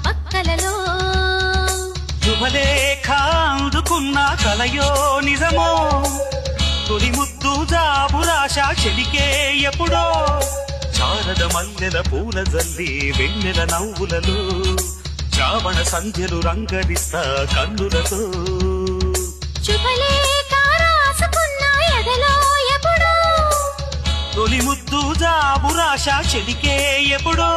పక్కలలో శుభలేఖ అందుకున్న కలయో నిజమో తొలి ముద్దు జాబు రాశ చెలికే ఎప్పుడో శారద మల్లెల పూల జల్లి వెన్నెల నవ్వులలో శ్రావణ సంధ్యలు రంగడిస్తా కన్నులతో శుభలేఖ రాసుకున్న ఎదలో ఎప్పుడో తొలి ముద్దు జాబు రాశ చెలికే ఎప్పుడో